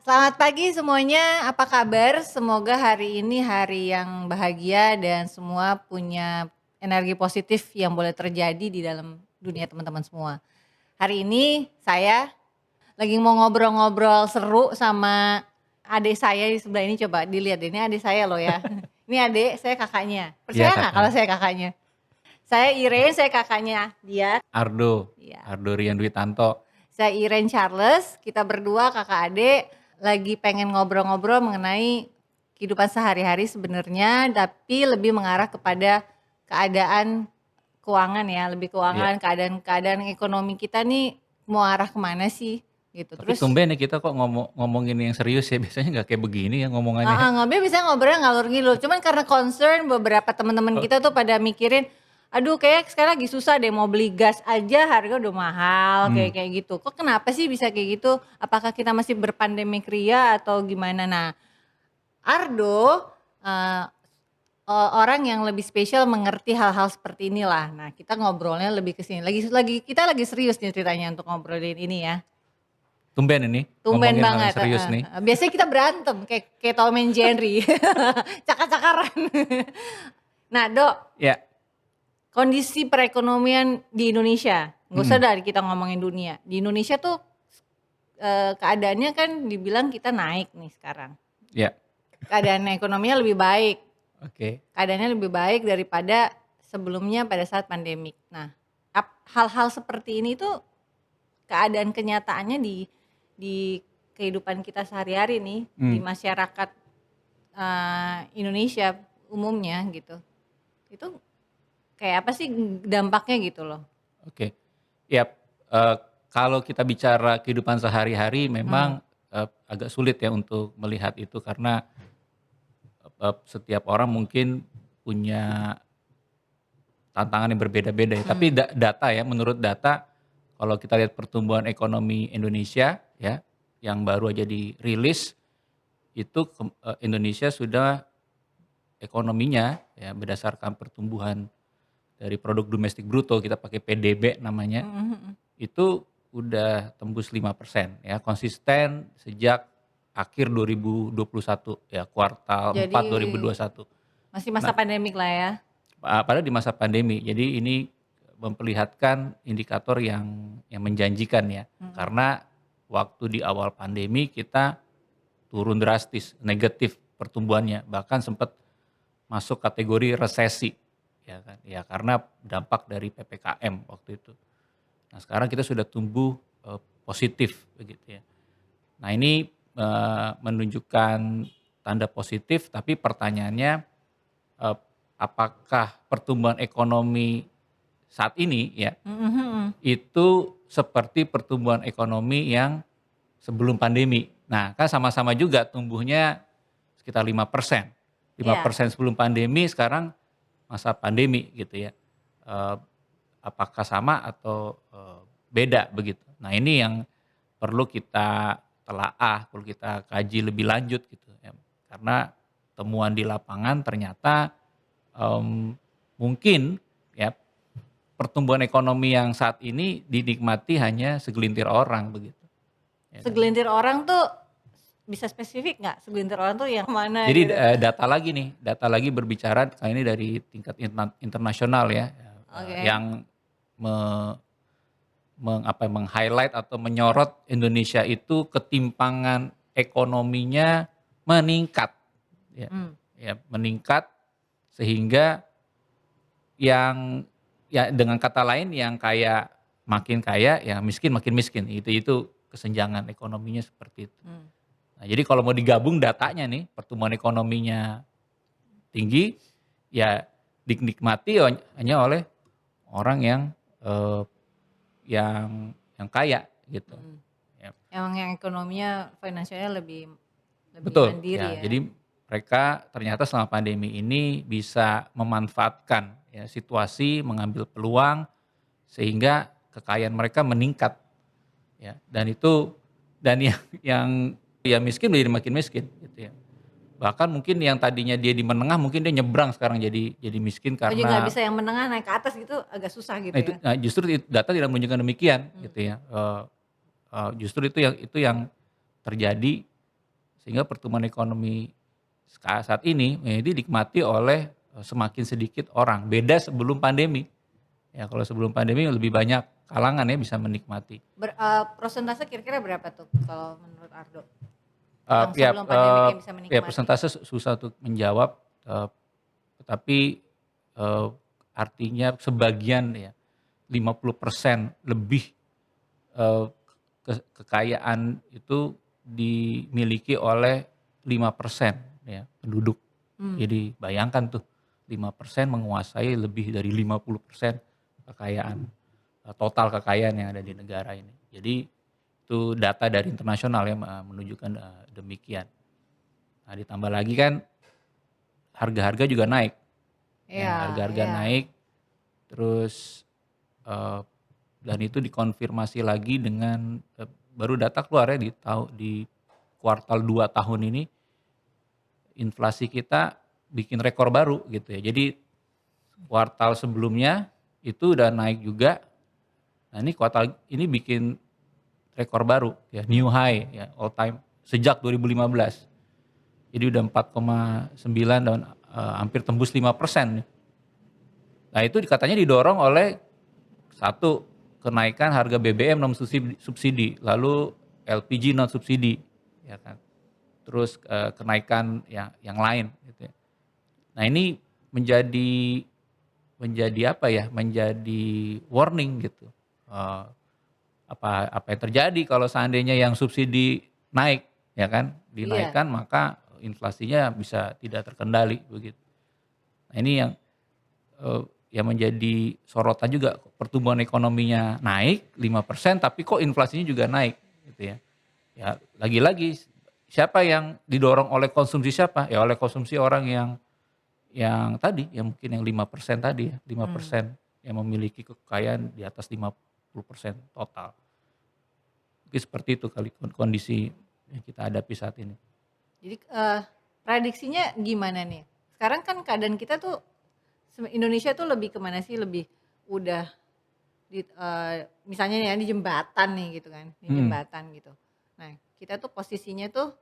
Selamat pagi semuanya, apa kabar? Semoga hari ini hari yang bahagia dan semua punya energi positif yang boleh terjadi di dalam dunia teman-teman semua. Hari ini saya lagi mau ngobrol-ngobrol seru sama adik saya di sebelah ini, coba dilihat ini adik saya loh ya. Ini adik, saya kakaknya. Iya Percaya nggak Kakak, kalau saya kakaknya? Saya Irene, saya kakaknya dia. Ardo, Iya. Ardo Rian Dwi Tanto. Saya Irene Charles, kita berdua kakak adik lagi pengen ngobrol-ngobrol mengenai kehidupan sehari-hari sebenarnya, tapi lebih mengarah kepada keadaan keuangan ya, lebih Iya, keuangan, keadaan ekonomi kita nih mau arah kemana sih gitu. tapi Terus tumben ya kita kok ngomongin yang serius ya, biasanya nggak kayak begini ya ngomongannya. ngobrol bisa ngobrolnya ngalur ngidul, cuman karena concern beberapa teman-teman Oh, kita tuh pada mikirin, aduh kayak sekarang lagi susah deh mau beli gas aja harga udah mahal hmm, kayak gitu. Kok kenapa sih bisa kayak gitu? Apakah kita masih berpandemik ria atau gimana? Nah, Ardo eh, orang yang lebih spesial mengerti hal-hal seperti inilah. Nah, kita ngobrolnya lebih ke sini. Kita lagi serius nih ceritanya untuk ngobrolin ini ya. tumben ini Tumben ngomongin hal yang banget, serius heeh. nih. Biasanya kita berantem kayak Tom and Jerry. Cakar-cakaran. Nah, Dok, Ya, kondisi perekonomian di Indonesia, nggak usah mm, dari kita ngomongin dunia. Di Indonesia tuh keadaannya kan dibilang kita naik nih sekarang. ya, Keadaan ekonominya lebih baik. oke. Keadaannya lebih baik daripada sebelumnya pada saat pandemik. Nah, hal-hal seperti ini tuh keadaan kenyataannya di kehidupan kita sehari-hari nih, di Hmm, masyarakat Indonesia umumnya gitu. Itu kayak apa sih dampaknya gitu loh? oke. Ya, eh, kalau kita bicara kehidupan sehari-hari Hmm. memang agak sulit ya untuk melihat itu karena setiap orang mungkin punya tantangan yang berbeda-beda ya. Tapi Hmm. data ya, menurut data kalau kita lihat pertumbuhan ekonomi Indonesia ya, yang baru aja dirilis itu Indonesia sudah ekonominya ya berdasarkan pertumbuhan dari produk domestik bruto, kita pakai PDB namanya, Mhm, mhm. itu udah tembus 5% ya, konsisten sejak akhir 2021 ya, kuartal Jadi 4 2021. masih masa Nah, pandemik lah ya. padahal di masa pandemi. Jadi ini memperlihatkan indikator yang menjanjikan ya. Mhm. Karena waktu di awal pandemi kita turun drastis, negatif pertumbuhannya, bahkan sempat masuk kategori resesi ya kan. Ya karena dampak dari PPKM waktu itu. Nah, sekarang kita sudah tumbuh positif begitu ya. Nah, ini menunjukkan tanda positif, tapi pertanyaannya Eee, apakah pertumbuhan ekonomi saat ini ya, Mhm, mhm. itu seperti pertumbuhan ekonomi yang sebelum pandemi? Nah, kan sama-sama juga tumbuhnya sekitar 5%. lima Iya. persen sebelum pandemi, sekarang masa pandemi gitu ya. Eee, apakah sama atau beda begitu? Nah, ini yang perlu kita telaah, perlu kita kaji lebih lanjut gitu ya. Karena temuan di lapangan ternyata mungkin ya pertumbuhan ekonomi yang saat ini dinikmati hanya segelintir orang begitu, ya kan. Segelintir orang tuh bisa spesifik nggak? Segelintir orang tuh yang mana Jadi, gitu? data lagi nih, data lagi berbicara ini dari tingkat internasional ya, Oke. yang me meng-highlight atau menyorot Indonesia itu ketimpangan ekonominya meningkat, ya Mmm. ya meningkat sehingga yang ya dengan kata lain yang kaya makin kaya, yang miskin makin miskin, itu kesenjangan ekonominya seperti itu. Mmm. Nah, jadi kalau mau digabung datanya nih, pertumbuhan ekonominya tinggi, ya dinikmati hanya oleh orang eee, yang kaya gitu, Mhm. ya. Yang ekonominya finansialnya lebih lebih Betul, mandiri ya. ya. Jadi mereka ternyata selama pandemi ini bisa memanfaatkan ya situasi, mengambil peluang sehingga kekayaan mereka meningkat ya. Dan yang yang miskin menjadi makin miskin gitu ya. Bahkan mungkin yang tadinya dia di menengah mungkin dia nyebrang sekarang jadi miskin Oh, jadi nggak karena bisa yang menengah naik ke atas gitu agak susah nah gitu itu ya? nah justru data tidak menunjukkan demikian Mmm. gitu ya. Justru itu yang terjadi sehingga pertumbuhan ekonomi saat ini dinikmati oleh semakin sedikit orang. Beda sebelum pandemi. Ya kalau sebelum pandemi lebih banyak kalangan ya bisa menikmati. Persentase kira-kira berapa tuh kalau menurut Ardo? Eh, Yang ya, sebelum pandemi yang bisa ya menikmati? persentase susah untuk menjawab, tetapi artinya sebagian ya 50% lebih kekayaan itu dimiliki oleh 5% ya penduduk. Jadi bayangkan tuh 5% menguasai lebih dari 50% kekayaan, total kekayaan yang ada di negara ini. Jadi itu data dari internasional ya menunjukkan demikian. Nah ditambah lagi kan harga-harga juga naik, ya Iya, harga-harga iya. naik, terus dan itu dikonfirmasi lagi dengan baru data keluar ya di kuartal 2 tahun ini, inflasi kita bikin rekor baru gitu ya. Jadi kuartal sebelumnya itu udah naik juga, nah ini kuartal ini bikin rekor baru ya, new high ya, all time sejak 2015. Jadi udah 4,9 dan hampir tembus 5% nih. Nah itu katanya didorong oleh satu, kenaikan harga BBM non subsidi, lalu LPG non subsidi, ya kan. Terus kenaikan yang lain gitu ya. Nah ini menjadi apa ya, menjadi warning gitu. Apa yang terjadi kalau seandainya yang subsidi naik, ya kan, Iya. dinaikkan maka inflasinya bisa tidak terkendali begitu. Nah ini yang menjadi sorotan juga, pertumbuhan ekonominya naik 5% tapi kok inflasinya juga naik gitu ya. Ya lagi-lagi siapa yang didorong oleh konsumsi siapa? Ya oleh konsumsi orang yang tadi, yang mungkin yang 5% tadi ya, 5% yang memiliki kekayaan di atas 50% total. Mungkin seperti itu kali kondisi yang kita hadapi saat ini. Jadi prediksinya gimana nih? Sekarang kan keadaan kita tuh Indonesia tuh lebih kemana sih? Lebih udah misalnya ya di jembatan nih gitu kan, di jembatan gitu. Nah kita tuh posisinya tuh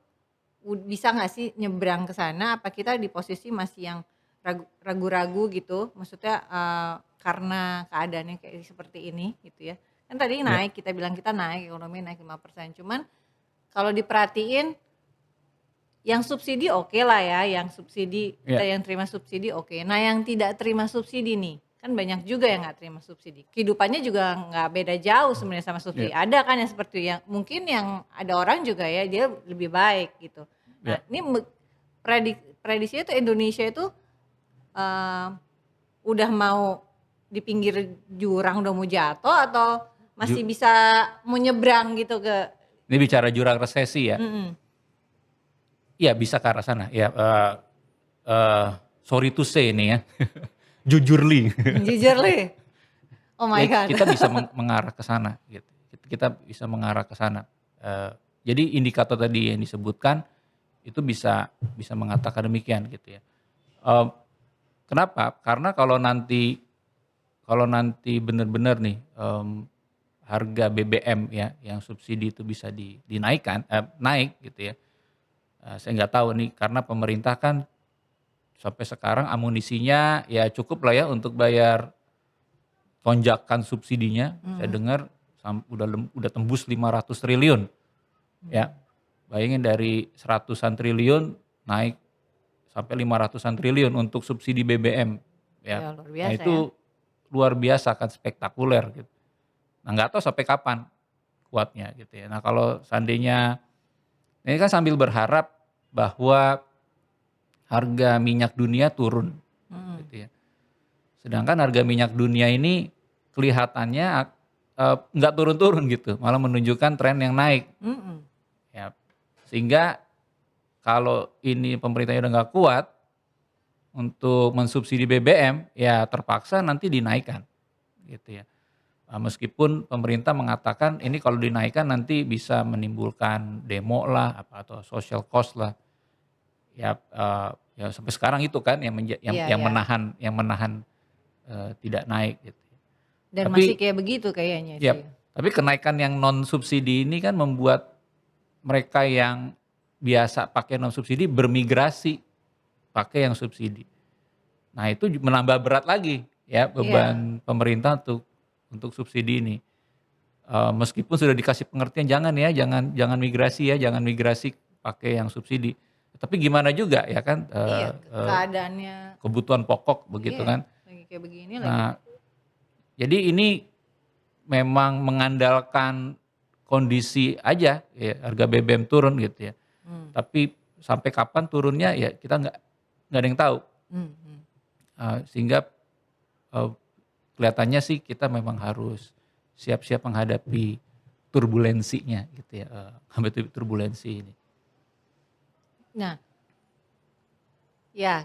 bisa nggak sih nyebrang ke sana? Apa kita di posisi masih yang ragu-ragu gitu? Maksudnya karena keadaannya kayak seperti ini gitu ya. Kan tadi Ya, naik, kita bilang kita naik, ekonomi naik 5%. Cuman kalau diperhatiin yang subsidi oke lah ya, yang subsidi kita ya, yang terima subsidi oke. Nah yang tidak terima subsidi nih, kan banyak juga yang nggak terima subsidi. Kehidupannya juga nggak beda jauh sebenarnya sama subsidi. ya, Ada kan yang seperti yang mungkin yang ada orang juga ya dia lebih baik gitu. Nah ya. ini prediksinya tuh Indonesia itu eh, udah mau di pinggir jurang udah mau jatuh atau masih bisa mau nyebrang gitu ke. Ini bicara jurang resesi ya. Mm-mm. Iya bisa ke arah sana. Ya, sorry to say ini ya, jujurly. Jujur li, oh my Ya god. kita bisa mengarah ke sana gitu. Kita bisa mengarah ke sana. Jadi indikator tadi yang disebutkan itu bisa mengatakan demikian gitu ya. Eh, Kenapa? Karena kalau nanti benar-benar nih harga BBM ya yang subsidi itu bisa dinaikkan, naik gitu ya. Saya nggak tahu nih karena pemerintah kan sampai sekarang amunisinya ya cukup lah ya untuk bayar lonjakan subsidinya. Saya dengar udah tembus 500 triliun ya. Bayangin dari seratusan triliun naik sampai 500-an triliun untuk subsidi BBM ya. Ya luar Nah biasa ya. itu luar biasa kan, spektakuler gitu. Nah nggak tahu sampai kapan kuatnya gitu ya. Nah kalau seandainya ini kan sambil berharap bahwa harga minyak dunia turun gitu ya. Sedangkan harga minyak dunia ini kelihatannya nggak turun-turun gitu, malah menunjukkan tren yang naik Mm-mm. ya. Sehingga kalau ini pemerintahnya udah nggak kuat untuk mensubsidi BBM, ya terpaksa nanti dinaikkan gitu ya. Meskipun pemerintah mengatakan ini kalau dinaikkan nanti bisa menimbulkan demo lah apa atau social cost lah. Ya, ya sampai sekarang itu kan Iya yang ya. menahan tidak naik gitu. Dan masih Tapi kayak begitu kayaknya ya, sih. tapi kenaikan yang non subsidi ini kan membuat mereka yang biasa pakai non subsidi bermigrasi pakai yang subsidi. Nah itu menambah berat lagi ya Iya, beban pemerintah untuk subsidi ini. Meskipun sudah dikasih pengertian jangan ya, jangan migrasi ya, jangan migrasi pakai yang subsidi. Tapi gimana juga ya kan, iya, keadaannya kebutuhan pokok begitu iya, kan. lagi kayak begini lagi. Nah, jadi ini memang mengandalkan kondisi aja ya, harga BBM turun gitu ya. Mmm, Tapi sampai kapan turunnya ya kita nggak ada yang tahu. mhm. Sehingga, eee, kelihatannya sih kita memang harus siap-siap menghadapi turbulensinya gitu ya, menghadapi turbulensi ini. Nah, ya,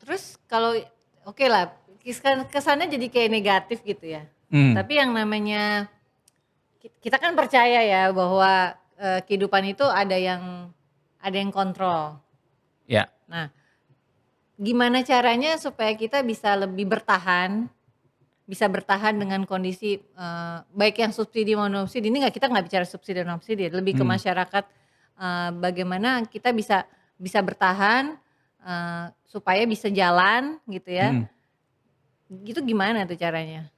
terus kalau okelah, kesannya jadi kayak negatif gitu ya. Mmm, Tapi yang namanya kita kan percaya ya bahwa, kehidupan itu ada yang kontrol. ya, Nah, gimana caranya supaya kita bisa bertahan dengan kondisi, baik yang subsidi mau non subsidi, ini kita nggak bicara subsidi non subsidi, lebih ke mmm, masyarakat, bagaimana kita bisa bertahan, supaya bisa jalan gitu ya, mhm. itu gimana tuh caranya?